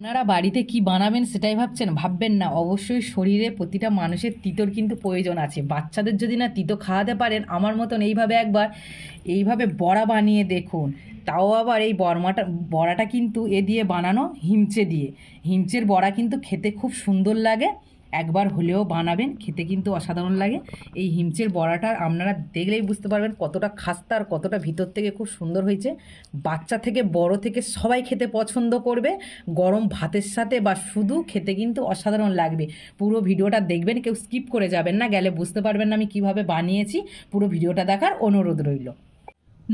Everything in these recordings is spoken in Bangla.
আপনারা বাড়িতে কি বানাবেন সেটাই ভাবছেন? ভাববেন না, অবশ্যই শরীরে প্রতিটা মানুষের তিতোর কিন্তু প্রয়োজন আছে। বাচ্চাদের যদি না তিতো খাওয়াতে পারেন, আমার মতন এইভাবে একবার এইভাবে বড়া বানিয়ে দেখুন। তাও আবার এই বড়াটা কিন্তু এ দিয়ে বানানো, হিমচে দিয়ে। হিমচের বড়া কিন্তু খেতে খুব সুন্দর লাগে। একবার হলেও বানাবেন, খেতে কিন্তু অসাধারণ লাগে। এই হিমচের বড়াটা আপনারা দেখলেই বুঝতে পারবেন কতটা খাস্তা আর কতটা ভিতর থেকে খুব সুন্দর হয়েছে। বাচ্চা থেকে বড় থেকে সবাই খেতে পছন্দ করবে। গরম ভাতের সাথে বা শুধু খেতে কিন্তু অসাধারণ লাগবে। পুরো ভিডিওটা দেখবেন, কেউ স্কিপ করে যাবেন না, গেলে বুঝতে পারবেন না আমি কিভাবে বানিয়েছি। পুরো ভিডিওটা দেখার অনুরোধ রইল।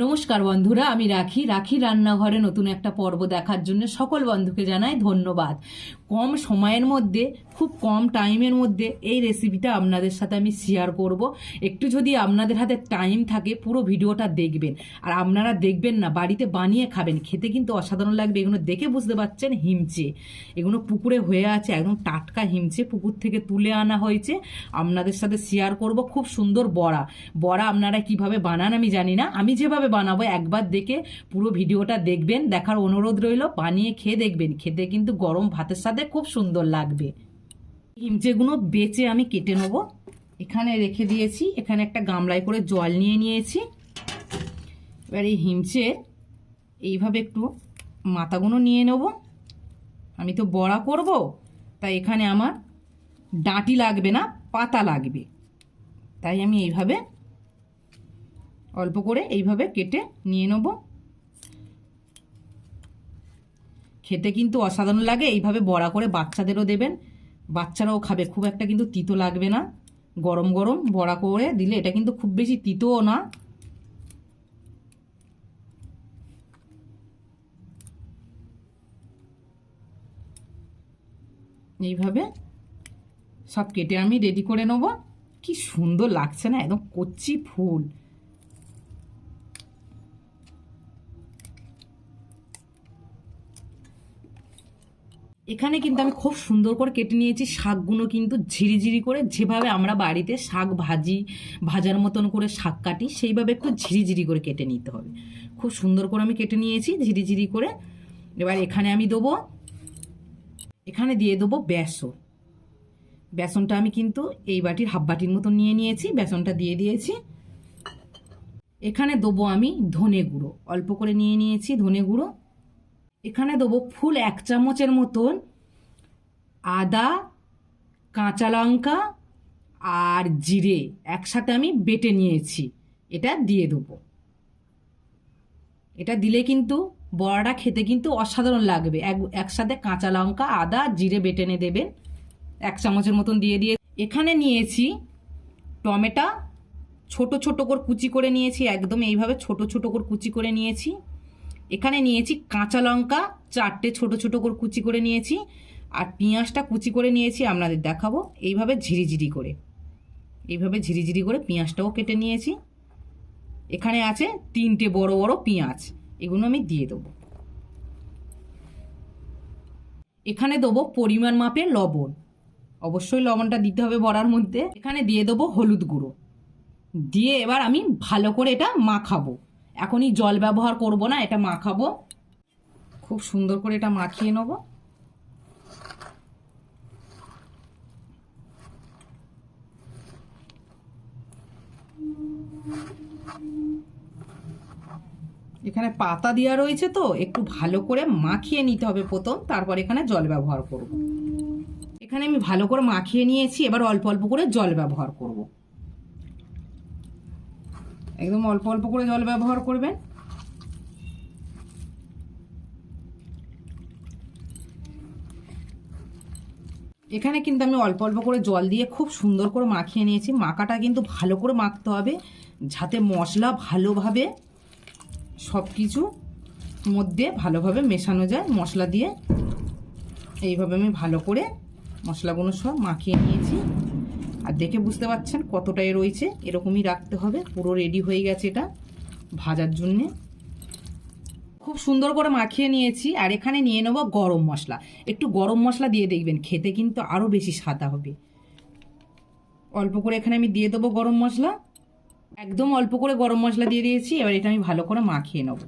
নমস্কার বন্ধুরা, আমি রাখি রান্নাঘরে নতুন একটা পর্ব দেখার জন্য সকল বন্ধুকে জানাই ধন্যবাদ। কম সময়ের মধ্যে, খুব কম টাইমের মধ্যে এই রেসিপিটা আপনাদের সাথে আমি শেয়ার করব। একটু যদি আপনাদের হাতে টাইম থাকে পুরো ভিডিওটা দেখবেন, আর আপনারা দেখবেন না, বাড়িতে বানিয়ে খাবেন, খেতে কিন্তু অসাধারণ লাগবে। এগুলো দেখে বুঝতে পারছেন হিমচে, এগুলো পুকুরে হয়ে আছে, একদম টাটকা হিমচে, পুকুর থেকে তুলে আনা হয়েছে। আপনাদের সাথে শেয়ার করব খুব সুন্দর বড়া। আপনারা কিভাবে বানান আমি জানি না, আমি যেভাবে বানাবো একবার দেখে পুরো ভিডিওটা দেখবেন, দেখার অনুরোধ রইল। বানিয়ে খেয়ে দেখবেন, খেতে কিন্তু গরম ভাতের সাথে খুব সুন্দর লাগবে। হিমচেগুলো বেচে আমি কেটে নেব। এখানে রেখে দিয়েছি, এখানে একটা গামলায় করে জল নিয়ে নিয়েছি। এবার এই হিমচের এইভাবে একটু মাথাগুলো নিয়ে নেব। আমি তো বড়া করব, তাই এখানে আমার ডাঁটি লাগবে না, পাতা লাগবে। তাই আমি এইভাবে অল্প করে এইভাবে কেটে নিয়ে নেব। খেতে কিন্তু অসাধারণ লাগে। এইভাবে বড়া করে বাচ্চাদেরও দেবেন, বাচ্চারাও খাবে, খুব একটা কিন্তু তিতো লাগবে না। গরম গরম বড়া করে দিলে এটা কিন্তু খুব বেশি তিতোও না। এইভাবে সব কেটে আমি রেডি করে নেব। কি সুন্দর লাগছে না, একদম কচি ফুল। এখানে কিন্তু আমি খুব সুন্দর করে কেটে নিয়েছি। শাকগুলো কিন্তু ঝিরিঝিরি করে, যেভাবে আমরা বাড়িতে শাক ভাজার মতন করে শাক কাটি, সেইভাবে একটু ঝিরিঝিরি করে কেটে নিতে হবে। খুব সুন্দর করে আমি কেটে নিয়েছি ঝিরিঝিরি করে। এবার এখানে আমি দেবো, এখানে দিয়ে দেবো বেসন। বেসনটা আমি কিন্তু এই বাটির হাফ বাটির মতন নিয়ে নিয়েছি, বেসনটা দিয়ে দিয়েছি। এখানে দেবো আমি ধনে গুঁড়ো, অল্প করে নিয়ে নিয়েছি ধনে গুঁড়ো। এখানে দেবো ফুল 1 চামচের মতন আদা, কাঁচা লঙ্কা আর জিরে একসাথে আমি বেটে নিয়েছি, এটা দিয়ে দেবো। এটা দিলে কিন্তু বড়াটা খেতে কিন্তু অসাধারণ লাগবে। একসাথে কাঁচা লঙ্কা, আদা, জিরে বেটে নিয়ে দেবেন। 1 চামচের মতন দিয়ে এখানে নিয়েছি টমেটো, ছোট ছোট করে কুচি করে নিয়েছি, একদম এইভাবে ছোট ছোট করে কুচি করে নিয়েছি। এখানে নিয়েছি কাঁচা লঙ্কা 4টে, ছোট ছোট করে কুচি করে নিয়েছি। আর পেঁয়াজটা কুচি করে নিয়েছি, আপনাদের দেখাবো। এইভাবে ঝিরিঝিরি করে, এইভাবে ঝিরিঝিরি করে পেঁয়াজটাও কেটে নিয়েছি। এখানে আছে 3টে বড় বড় পেঁয়াজ, এগুলো আমি দিয়ে দেবো। এখানে দেবো পরিমাণ মাপে লবণ, অবশ্যই লবণটা দিতে হবে বড়ার মধ্যে। এখানে দিয়ে দেবো হলুদ গুঁড়ো, দিয়ে এবার আমি ভালো করে এটা মাখাবো। এখনই জল ব্যবহার করব না, এটা মাখাবো। খুব সুন্দর করে এটা মাখিয়ে নেব। এখানে পাতা দেওয়া রয়েছে, তো একটু ভালো করে মাখিয়ে নিতে হবে প্রথম, তারপর এখানে জল ব্যবহার করব। এখানে আমি ভালো করে মাখিয়ে নিয়েছি, এবার অল্প অল্প করে জল ব্যবহার করব। একদম অল্প অল্প করে জল ব্যবহার করবেন। এখানে কিন্তু আমি অল্প অল্প করে জল দিয়ে খুব সুন্দর করে মাখিয়ে নিয়েছি। মাখাটা কিন্তু ভালো করে মাখতে হবে, যাতে মশলা ভালোভাবে সব কিছু মধ্যে ভালোভাবে মেশানো যায় মশলা দিয়ে। এইভাবে আমি ভালো করে মশলাগুলো সব মাখিয়ে নিয়েছি। আর দেখে বুঝতে পারছেন কতটাই রয়েছে, এরকমই রাখতে হবে। পুরো রেডি হয়ে গেছে এটা ভাজার জন্যে। খুব সুন্দর করে মাখিয়ে নিয়েছি। আর এখানে নিয়ে নেবো গরম মশলা। একটু গরম মশলা দিয়ে দেখবেন, খেতে কিন্তু আরও বেশি সাদা হবে। অল্প করে এখানে আমি দিয়ে দেবো গরম মশলা, একদম অল্প করে গরম মশলা দিয়ে দিয়েছি। এবার এটা আমি ভালো করে মাখিয়ে নেব।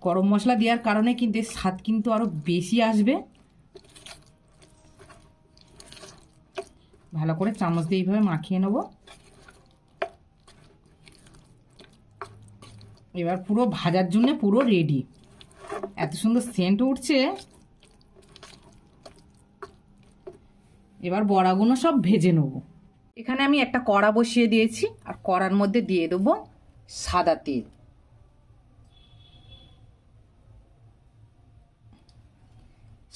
গরম মশলা দেওয়ার কারণে কিন্তু এর স্বাদ কিন্তু আরও বেশি আসবে। ভালো করে চামচ দিয়ে এইভাবে মাখিয়ে নেব। এবার পুরো ভাজার জন্য পুরো রেডি। এত সুন্দর সেন্ট উঠছে। এবার বড়াগুলো সব ভেজে নেব। এখানে আমি একটা কড়া বসিয়ে দিয়েছি, আর কড়ার মধ্যে দিয়ে দেবো সাদা তেল।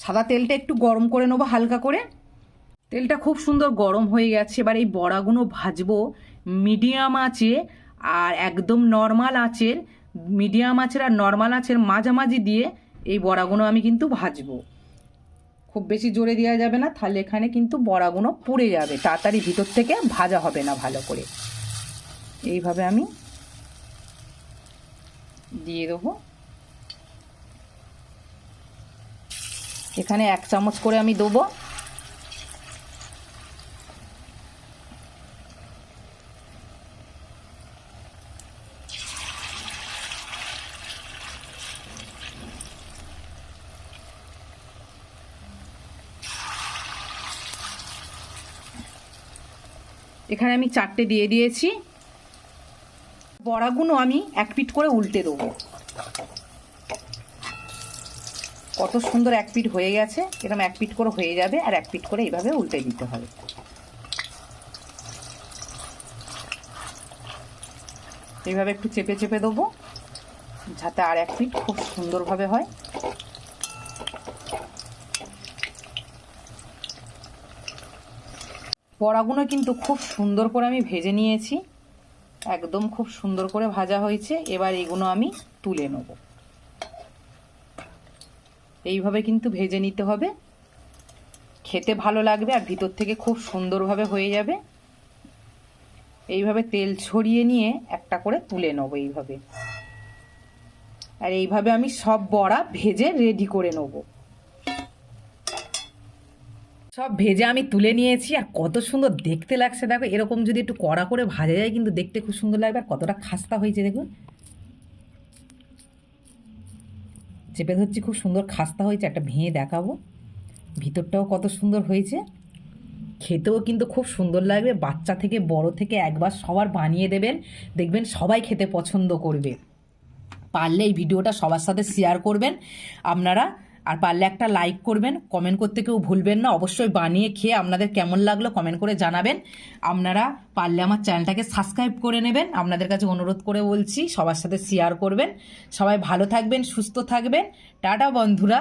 সাদা তেলটা একটু গরম করে নেবো হালকা করে। তেলটা খুব সুন্দর গরম হয়ে গেছে। এবার এই বড়াগুলো ভাজবো মিডিয়াম আঁচে, আর একদম নর্মাল আঁচের, মিডিয়াম আঁচের আর নর্মাল আঁচের মাঝামাঝি দিয়ে এই বড়াগুলো আমি কিন্তু ভাজবো। খুব বেশি জোরে দেওয়া যাবে না, তাহলে এখানে কিন্তু বড়াগুলো পুড়ে যাবে, তাড়াতাড়ি ভিতর থেকে ভাজা হবে না ভালো করে। এইভাবে আমি দিয়ে দেবো। এখানে 1 চামচ করে আমি দেবো। এখানে আমি 4টে দিয়ে দিয়েছি। বড়াগুলো আমি 1 পিঠ করে উল্টে দেবো। কত সুন্দর 1 পিঠ হয়ে গেছে। এরকম 1 পিঠ করে হয়ে যাবে, আর 1 পিঠ করে এইভাবে উল্টে দিতে হবে। এইভাবে একটু চেপে চেপে দেবো, যাতে আর 1 পিঠ খুব সুন্দরভাবে হয়। বড়াগুলো কিন্তু খুব সুন্দর করে আমি ভেজে নিয়েছি, একদম খুব সুন্দর করে ভাজা হয়েছে। এবার এগুলো আমি তুলে নেব। এইভাবে কিন্তু ভেজে নিতে হবে, খেতে ভালো লাগবে আর ভিতর থেকে খুব সুন্দরভাবে হয়ে যাবে। এইভাবে তেল ছড়িয়ে নিয়ে একটা করে তুলে নেব এইভাবে। আর এইভাবে আমি সব বড়া ভেজে রেডি করে নেব। সব ভেজে আমি তুলে নিয়েছি, আর কত সুন্দর দেখতে লাগছে দেখো। এরকম যদি একটু কড়া করে ভাজা যায় কিন্তু দেখতে খুব সুন্দর লাগবে। আর কতটা খাস্তা হয়েছে দেখুন, চেপে ধরছি, খুব সুন্দর খাস্তা হয়েছে। একটা ভেঙে দেখাবো, ভিতরটাও কত সুন্দর হয়েছে। খেতেও কিন্তু খুব সুন্দর লাগবে। বাচ্চা থেকে বড় থেকে একবার সবার বানিয়ে দেবেন, দেখবেন সবাই খেতে পছন্দ করবে। পারলে এই ভিডিওটা সবার সাথে শেয়ার করবেন আপনারা, আর পারলে একটা লাইক করবেন। কমেন্ট করতে কেউ ভুলবেন না। অবশ্যই বানিয়ে খেয়ে আপনাদের কেমন লাগলো কমেন্ট করে জানাবেন। আপনারা পারলে আমার চ্যানেলটাকে সাবস্ক্রাইব করে নেবেন, আপনাদের কাছে অনুরোধ করে বলছি। সবার সাথে শেয়ার করবেন। সবাই ভালো থাকবেন, সুস্থ থাকবেন। টাটা বন্ধুরা।